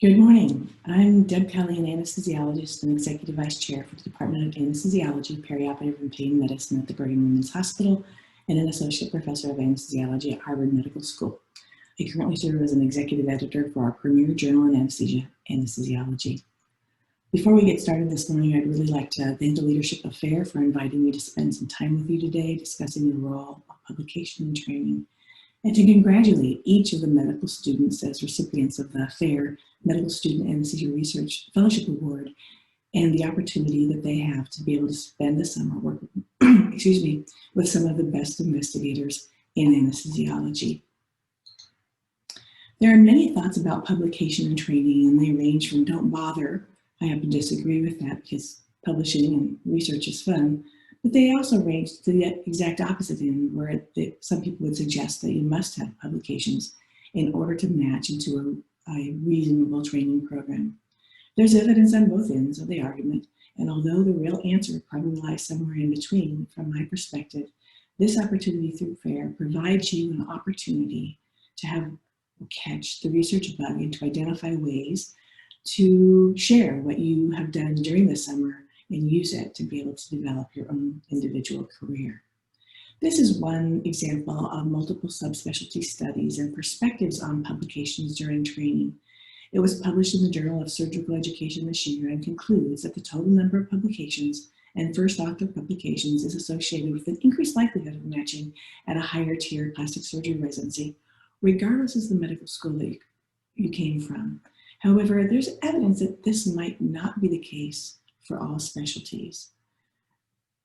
Good morning. I'm Deb Culley, an anesthesiologist and executive vice chair for the Department of Anesthesiology, Perioperative and Pain Medicine at the Brigham Women's Hospital, and an associate professor of anesthesiology at Harvard Medical School. I currently serve as an executive editor for our premier journal in anesthesia, Anesthesiology. Before we get started this morning, I'd really like to thank the leadership of FAIR for inviting me to spend some time with you today discussing the role of publication and training, and to congratulate each of the medical students as recipients of the FAIR Medical Student Anesthesia Research Fellowship Award and the opportunity that they have to be able to spend the summer working with some of the best investigators in anesthesiology. There are many thoughts about publication and training, and they range from don't bother. I happen to disagree with that because publishing and research is fun, but they also range to the exact opposite end, where some people would suggest that you must have publications in order to match into a reasonable training program. There's evidence on both ends of the argument, and although the real answer probably lies somewhere in between, from my perspective, this opportunity through FAIR provides you an opportunity to catch the research bug and to identify ways to share what you have done during the summer and use it to be able to develop your own individual career. This is one example of multiple subspecialty studies and perspectives on publications during training. It was published in the Journal of Surgical Education this year and concludes that the total number of publications and first author publications is associated with an increased likelihood of matching at a higher tier plastic surgery residency, regardless of the medical school that you came from. However, there's evidence that this might not be the case for all specialties.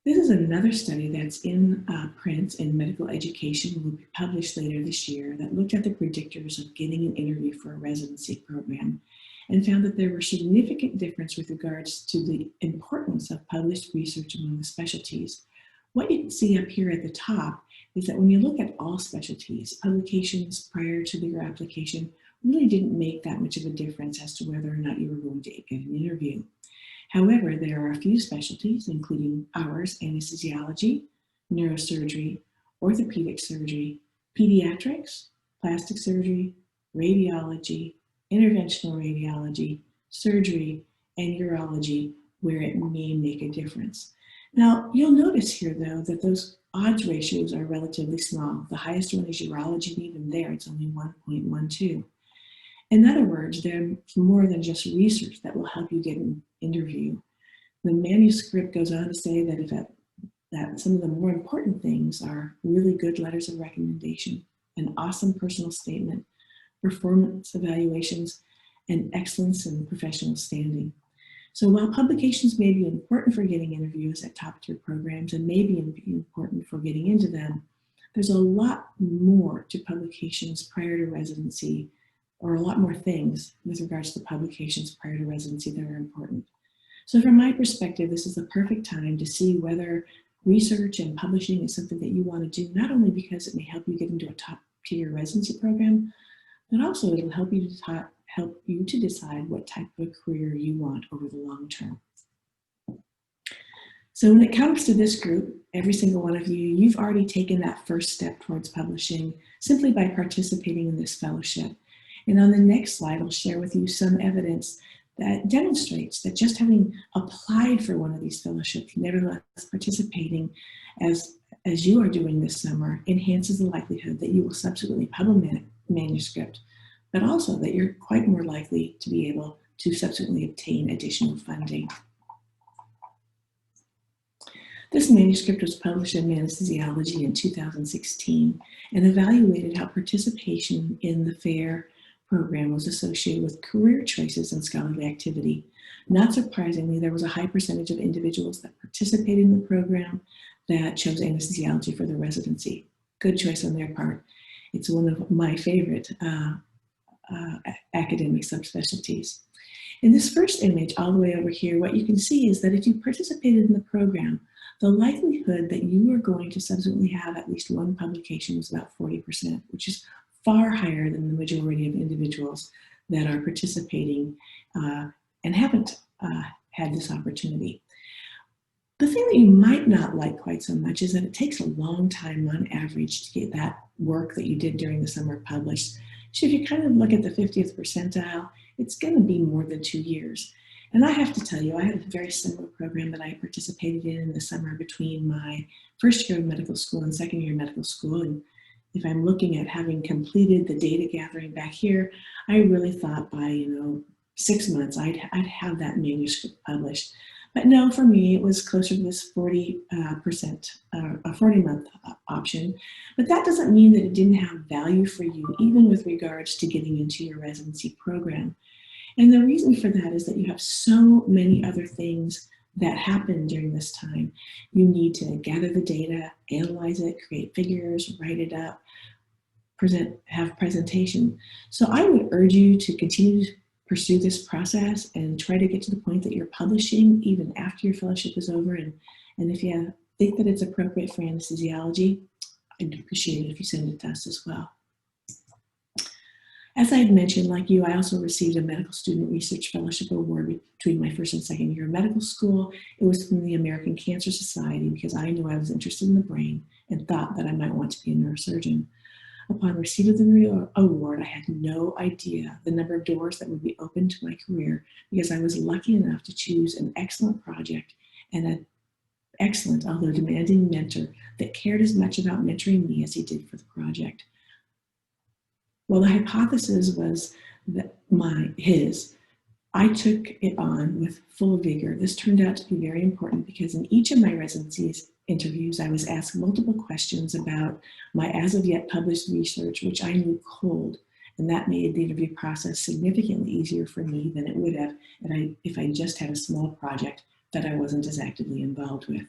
This is another study that's in print in medical education, will be published later this year, that looked at the predictors of getting an interview for a residency program and found that there were significant difference with regards to the importance of published research among the specialties. What you can see up here at the top is that when you look at all specialties, publications prior to your application really didn't make that much of a difference as to whether or not you were going to get an interview. However, there are a few specialties, including ours, anesthesiology, neurosurgery, orthopedic surgery, pediatrics, plastic surgery, radiology, interventional radiology, surgery, and urology, where it may make a difference. Now, you'll notice here, though, that those odds ratios are relatively small. The highest one is urology, and even there, it's only 1.12. In other words, there's more than just research that will help you get an interview. The manuscript goes on to say that some of the more important things are really good letters of recommendation, an awesome personal statement, performance evaluations, and excellence in professional standing. So while publications may be important for getting interviews at top-tier programs and may be important for getting into them, there's a lot more to publications prior to residency, or a lot more things with regards to publications prior to residency that are important. So from my perspective, this is the perfect time to see whether research and publishing is something that you want to do, not only because it may help you get into a top-tier residency program, but also it'll help you to decide what type of career you want over the long term. So when it comes to this group, every single one of you, you've already taken that first step towards publishing simply by participating in this fellowship. And on the next slide, I'll share with you some evidence that demonstrates that just having applied for one of these fellowships, nevertheless participating as you are doing this summer, enhances the likelihood that you will subsequently publish a manuscript, but also that you're quite more likely to be able to subsequently obtain additional funding. This manuscript was published in Anesthesiology in 2016 and evaluated how participation in the FAIR program was associated with career choices and scholarly activity. Not surprisingly, there was a high percentage of individuals that participated in the program that chose anesthesiology for their residency. Good choice on their part. It's one of my favorite academic subspecialties. In this first image, all the way over here, what you can see is that if you participated in the program, the likelihood that you are going to subsequently have at least one publication is about 40%, which is far higher than the majority of individuals that are participating and haven't had this opportunity. The thing that you might not like quite so much is that it takes a long time on average to get that work that you did during the summer published. So if you kind of look at the 50th percentile, it's going to be more than 2 years. And I have to tell you, I had a very similar program that I participated in the summer between my first year of medical school and second year of medical school. And if I'm looking at having completed the data gathering back here, I really thought by 6 months I'd have that manuscript published. But no, for me, it was closer to this 40%, a 40-month option. But that doesn't mean that it didn't have value for you, even with regards to getting into your residency program. And the reason for that is that you have so many other things that happen during this time. You need to gather the data, analyze it, create figures, write it up, have presentation. So I would urge you to continue to pursue this process and try to get to the point that you're publishing even after your fellowship is over. And if you think that it's appropriate for anesthesiology, I'd appreciate it if you send it to us as well. As I had mentioned, like you, I also received a Medical Student Research Fellowship Award between my first and second year of medical school. It was from the American Cancer Society because I knew I was interested in the brain and thought that I might want to be a neurosurgeon. Upon receipt of the award, I had no idea the number of doors that would be open to my career because I was lucky enough to choose an excellent project and an excellent, although demanding mentor that cared as much about mentoring me as he did for the project. Well, the hypothesis was that I took it on with full vigor. This turned out to be very important because in each of my residencies interviews, I was asked multiple questions about my as of yet published research, which I knew cold, and that made the interview process significantly easier for me than it would have if I just had a small project that I wasn't as actively involved with.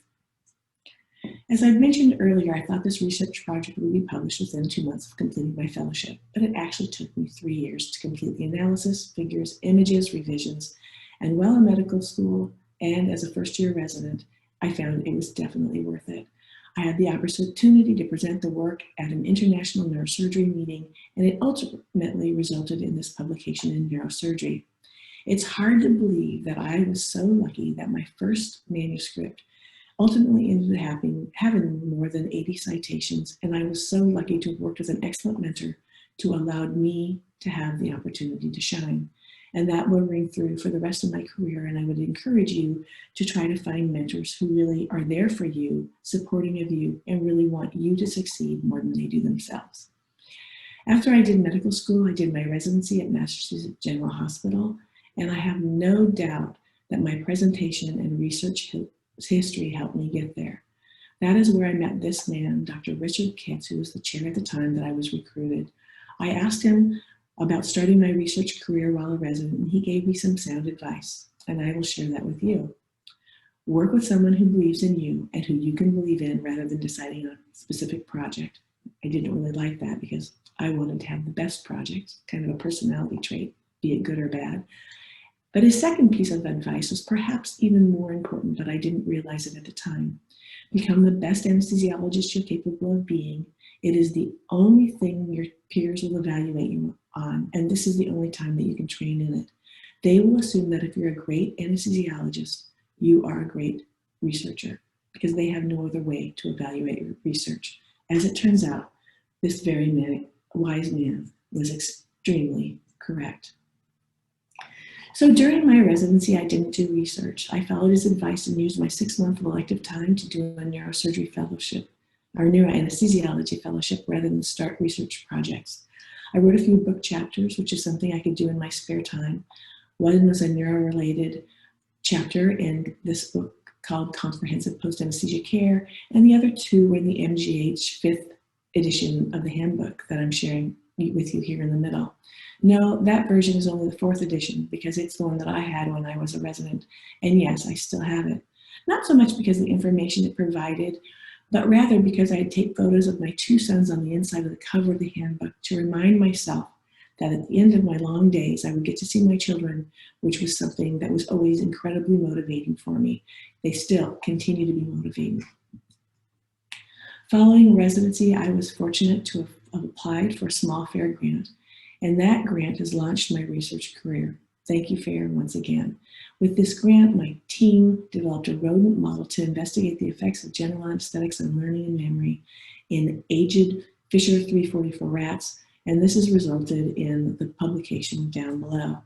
As I mentioned earlier, I thought this research project would be published within 2 months of completing my fellowship, but it actually took me 3 years to complete the analysis, figures, images, revisions, and while in medical school and as a first-year resident, I found it was definitely worth it. I had the opportunity to present the work at an international neurosurgery meeting, and it ultimately resulted in this publication in neurosurgery. It's hard to believe that I was so lucky that my first manuscript ultimately ended up having more than 80 citations, and I was so lucky to have worked with an excellent mentor to allow me to have the opportunity to shine. And that will ring through for the rest of my career, and I would encourage you to try to find mentors who really are there for you, supporting of you, and really want you to succeed more than they do themselves. After I did medical school, I did my residency at Massachusetts General Hospital, and I have no doubt that my presentation and research history helped me get there. That is where I met this man, Dr. Richard Kitts, who was the chair at the time that I was recruited. I asked him about starting my research career while a resident, and he gave me some sound advice, and I will share that with you. Work with someone who believes in you and who you can believe in rather than deciding on a specific project. I didn't really like that because I wanted to have the best project, kind of a personality trait, be it good or bad. But his second piece of advice was perhaps even more important, but I didn't realize it at the time. Become the best anesthesiologist you're capable of being. It is the only thing your peers will evaluate you on, and this is the only time that you can train in it. They will assume that if you're a great anesthesiologist, you are a great researcher, because they have no other way to evaluate your research. As it turns out, this very wise man was extremely correct. So during my residency, I didn't do research. I followed his advice and used my 6-month elective time to do a neurosurgery fellowship, or neuroanesthesiology fellowship, rather than start research projects. I wrote a few book chapters, which is something I could do in my spare time. One was a neuro-related chapter in this book called Comprehensive Post-Anesthesia Care, and the other 2 were in the MGH 5th edition of the handbook that I'm sharing with you here in the middle. No, that version is only the 4th edition because it's the one that I had when I was a resident. And yes, I still have it. Not so much because of the information it provided, but rather because I'd take photos of my 2 sons on the inside of the cover of the handbook to remind myself that at the end of my long days, I would get to see my children, which was something that was always incredibly motivating for me. They still continue to be motivating. Following residency, I was fortunate to have applied for a small FAIR grant, and that grant has launched my research career. Thank you, FAIR, once again. With this grant, my team developed a rodent model to investigate the effects of general anesthetics on learning and memory in aged Fisher 344 rats, and this has resulted in the publication down below.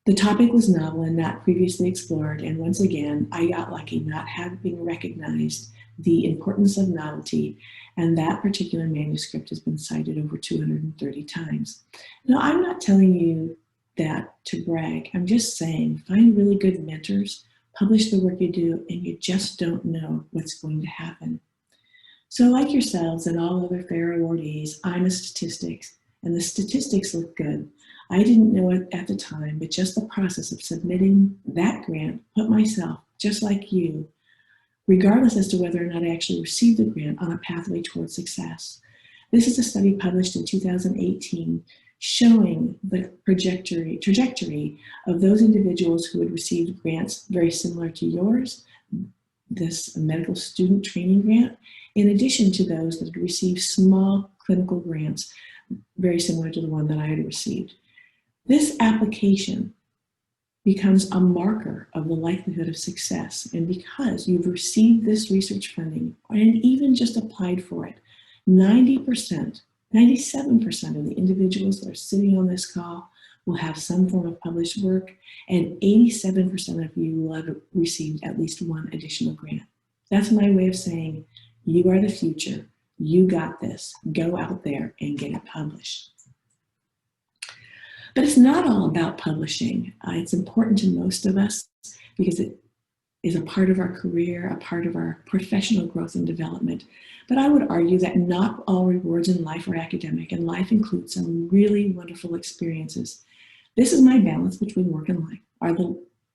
The topic was novel and not previously explored, and once again, I got lucky not having recognized the importance of novelty, and that particular manuscript has been cited over 230 times. Now, I'm not telling you that to brag. I'm just saying, find really good mentors, publish the work you do, and you just don't know what's going to happen. So like yourselves and all other FAIR awardees, I'm a statistics, and the statistics look good. I didn't know it at the time, but just the process of submitting that grant put myself, just like you, regardless as to whether or not I actually received the grant, on a pathway towards success. This is a study published in 2018 showing the trajectory of those individuals who had received grants very similar to yours, this medical student training grant, in addition to those that had received small clinical grants very similar to the one that I had received. This application becomes a marker of the likelihood of success. And because you've received this research funding and even just applied for it, 90%, 97% of the individuals that are sitting on this call will have some form of published work, and 87% of you will have received at least one additional grant. That's my way of saying, you are the future. You got this. Go out there and get it published. But it's not all about publishing. It's important to most of us because it is a part of our career, a part of our professional growth and development. But I would argue that not all rewards in life are academic, and life includes some really wonderful experiences. This is my balance between work and life.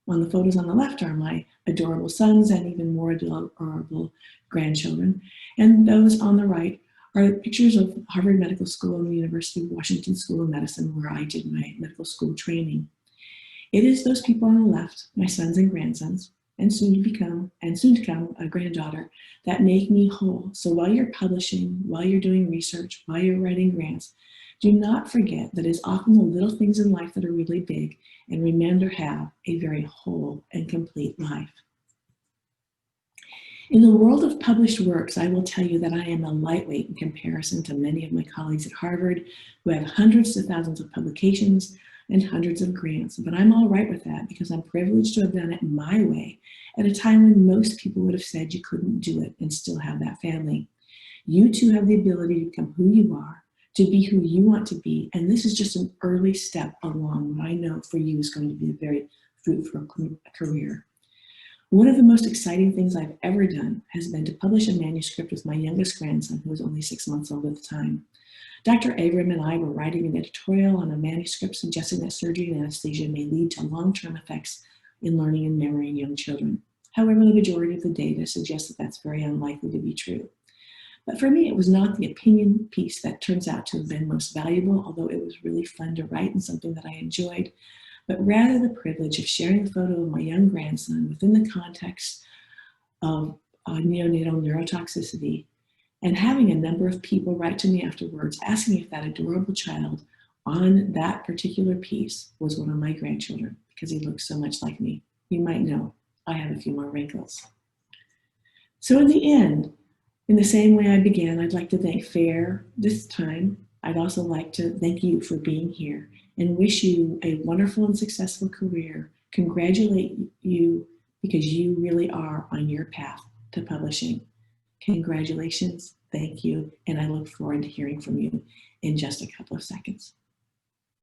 On the photos on the left are my adorable sons and even more adorable grandchildren. And those on the right are pictures of Harvard Medical School and the University of Washington School of Medicine, where I did my medical school training. It is those people on the left, my sons and grandsons, and soon to come a granddaughter, that make me whole. So while you're publishing, while you're doing research, while you're writing grants, do not forget that it's often the little things in life that are really big, and remember to have a very whole and complete life. In the world of published works, I will tell you that I am a lightweight in comparison to many of my colleagues at Harvard who have hundreds to thousands of publications and hundreds of grants. But I'm all right with that because I'm privileged to have done it my way at a time when most people would have said you couldn't do it and still have that family. You too have the ability to become who you are, to be who you want to be, and this is just an early step along what I know for you is going to be a very fruitful career. One of the most exciting things I've ever done has been to publish a manuscript with my youngest grandson, who was only 6 months old at the time. Dr. Brigham and I were writing an editorial on a manuscript suggesting that surgery and anesthesia may lead to long-term effects in learning and memory in young children. However, the majority of the data suggests that that's very unlikely to be true. But for me, it was not the opinion piece that turns out to have been most valuable, although it was really fun to write and something that I enjoyed, but rather the privilege of sharing a photo of my young grandson within the context of neonatal neurotoxicity, and having a number of people write to me afterwards asking if that adorable child on that particular piece was one of my grandchildren because he looks so much like me. You might know I have a few more wrinkles. So in the end, in the same way I began, I'd like to thank FAIR this time. I'd also like to thank you for being here and wish you a wonderful and successful career. Congratulate you because you really are on your path to publishing. Congratulations, thank you, and I look forward to hearing from you in just a couple of seconds.